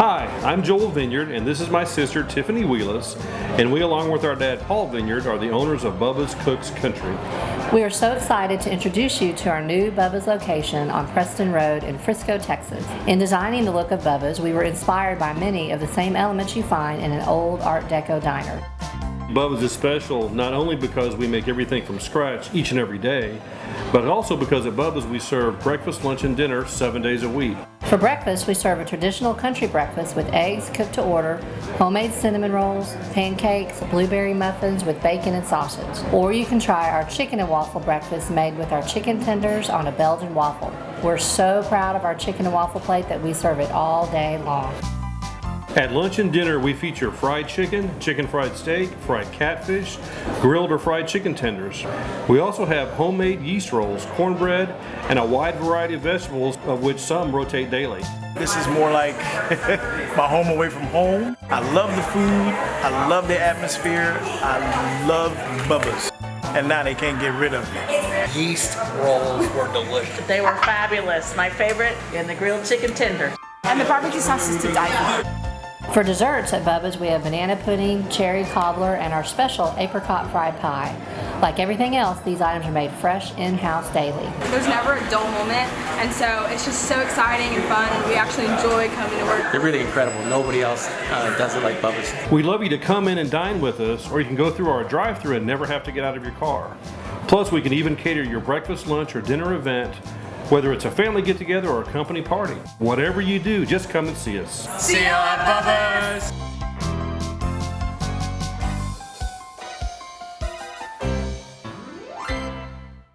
Hi, I'm Joel Vineyard, and this is my sister Tiffany Wheelis, and we, along with our dad Paul Vineyard, are the owners of Bubba's Cooks Country. We are so excited to introduce you to our new Bubba's location on Preston Road in Frisco, Texas. In designing the look of Bubba's, we were inspired by many of the same elements you find in an old Art Deco diner. Bubba's is special not only because we make everything from scratch each and every day, but also because at Bubba's we serve breakfast, lunch, and dinner 7 days a week. For breakfast, we serve a traditional country breakfast with eggs cooked to order, homemade cinnamon rolls, pancakes, blueberry muffins with bacon and sausage. Or you can try our chicken and waffle breakfast made with our chicken tenders on a Belgian waffle. We're so proud of our chicken and waffle plate that we serve it all day long. At lunch and dinner, we feature fried chicken, chicken fried steak, fried catfish, grilled or fried chicken tenders. We also have homemade yeast rolls, cornbread, and a wide variety of vegetables, of which some rotate daily. This is more like my home away from home. I love the food. I love the atmosphere. I love Bubba's. And now they can't get rid of me. Yeast rolls were delicious. They were fabulous. My favorite, and the grilled chicken tender. And the barbecue sauce is to die for. For desserts at Bubba's, we have banana pudding, cherry cobbler, and our special apricot fried pie. Like everything else, these items are made fresh in-house daily. There's never a dull moment, and so it's just so exciting and fun, and we actually enjoy coming to work. They're really incredible. Nobody else does it like Bubba's. We'd love you to come in and dine with us, or you can go through our drive-thru and never have to get out of your car. Plus, we can even cater your breakfast, lunch, or dinner event, whether it's a family get-together or a company party. Whatever you do, just come and see us. See you at Bubba's!